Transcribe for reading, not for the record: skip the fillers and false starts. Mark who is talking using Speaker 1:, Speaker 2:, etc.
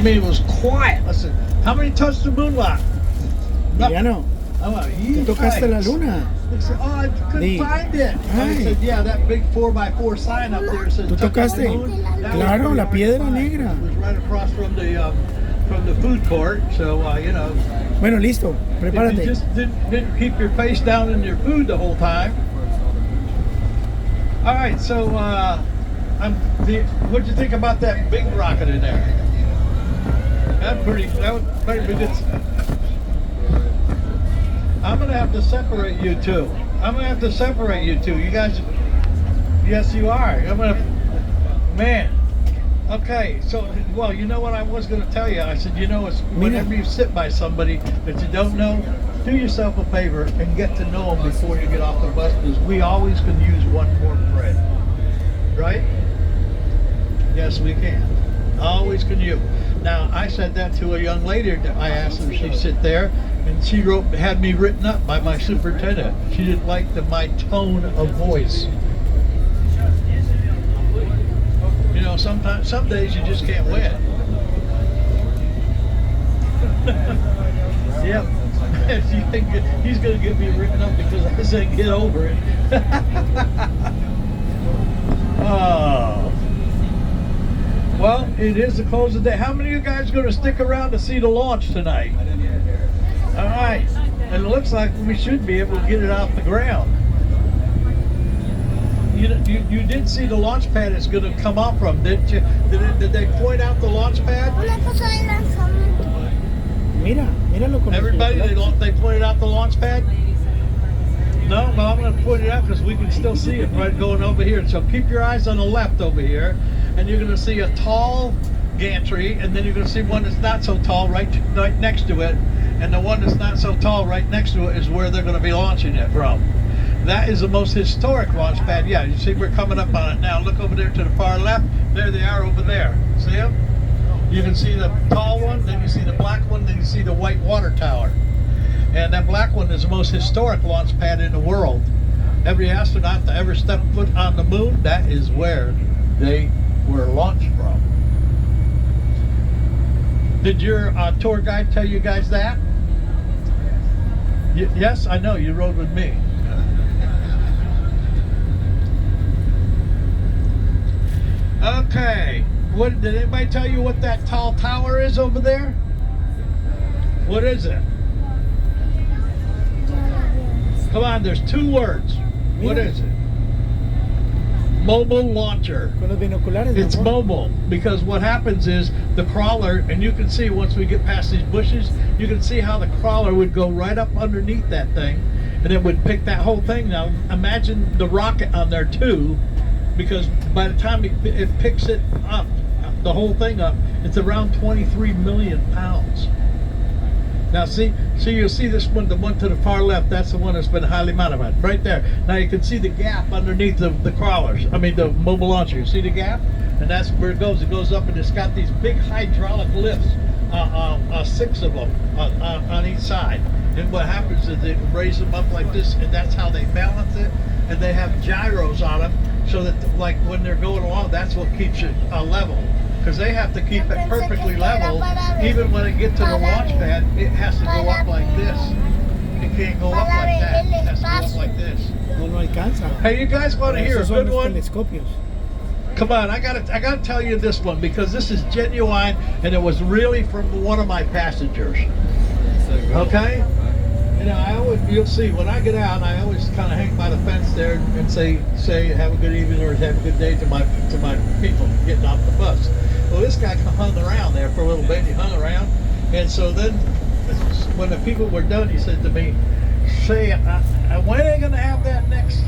Speaker 1: mean, it was quiet. I said, how many touched the moon rock?
Speaker 2: Villano,
Speaker 1: I went,
Speaker 2: tú tocaste la luna.
Speaker 1: They said, oh, I couldn't find it. And I
Speaker 2: Ay.
Speaker 1: said, yeah, that big 4x4 sign up there says
Speaker 2: ¿Tú
Speaker 1: touch the
Speaker 2: tocaste?
Speaker 1: moon. That was
Speaker 2: Claro,
Speaker 1: pretty
Speaker 2: la
Speaker 1: hard to
Speaker 2: piedra
Speaker 1: find.
Speaker 2: negra.
Speaker 1: It was right across from the food court. So, you know,
Speaker 2: Bueno, listo,
Speaker 1: if you
Speaker 2: prepárate.
Speaker 1: just didn't keep your face down in your food the whole time. All right, so what'd you think about that big rocket in there? That was pretty good. I'm gonna have to separate you two. You guys, yes, you are. Man. Okay, so, well, you know what I was going to tell you? I said, you know, it's whenever you sit by somebody that you don't know, do yourself a favor and get to know them before you get off the bus, because we always can use one more friend. Right? Yes, we can. Always can you. Now, I said that to a young lady. I asked her if she'd sit there, and she had me written up by my superintendent. She didn't like my tone of voice. You know, some days you just can't win. Yep. He's going to get me written up because I said get over it. Oh. Well, it is the close of the day. How many of you guys are going to stick around to see the launch tonight? All right. And it looks like we should be able to get it off the ground. You did see the launch pad it's going to come off from, didn't you? Did they point out the launch pad?
Speaker 2: Míralo con
Speaker 1: Everybody, they pointed out the launch pad? No, well, I'm going to point it out because we can still see it right going over here. So keep your eyes on the left over here, and you're going to see a tall gantry, and then you're going to see one that's not so tall right next to it, and the one that's not so tall right next to it is where they're going to be launching it from. That is the most historic launch pad. Yeah, you see we're coming up on it now. Look over there to the far left. There they are over there. See them? You can see the tall one, then you see the black one, then you see the white water tower. And that black one is the most historic launch pad in the world. Every astronaut to ever step foot on the moon, that is where they were launched from. Did your tour guide tell you guys that? Yes, I know, you rode with me. Okay, did anybody tell you what that tall tower is over there? What is it? Come on, there's two words. What is it? Mobile launcher.
Speaker 2: Con los binoculares,
Speaker 1: It's
Speaker 2: amor.
Speaker 1: mobile because what happens is the crawler, and you can see once we get past these bushes, you can see how the crawler would go right up underneath that thing, and it would pick that whole thing. Now imagine the rocket on there too, because by the time it picks it up, the whole thing up, it's around 23 million pounds. Now see, you'll see this one, the one to the far left, that's the one that's been highly modified, right there. Now you can see the gap underneath the crawlers, I mean the mobile launcher. You see the gap? And that's where it goes. It goes up and it's got these big hydraulic lifts, 6 of them on each side. And what happens is they raise them up like this, and that's how they balance it. And they have gyros on them, so that like when they're going along, that's what keeps it level. Because they have to keep it perfectly level. Even when it gets to the launch pad, it has to go up like this. It can't go up like that. It has to go up like this.
Speaker 2: No alcanza.
Speaker 1: Hey, you guys want to hear a
Speaker 2: Esos son
Speaker 1: good
Speaker 2: los
Speaker 1: one?
Speaker 2: telescopios.
Speaker 1: Come on, I gotta tell you this one because this is genuine, and it was really from one of my passengers. Okay? You know, you'll see when I get out, I always kind of hang by the fence there and say have a good evening or have a good day to my people getting off the bus. Well, this guy hung around there for a little bit. He hung around, and so then when the people were done, he said to me, "Say, when are they going to have that next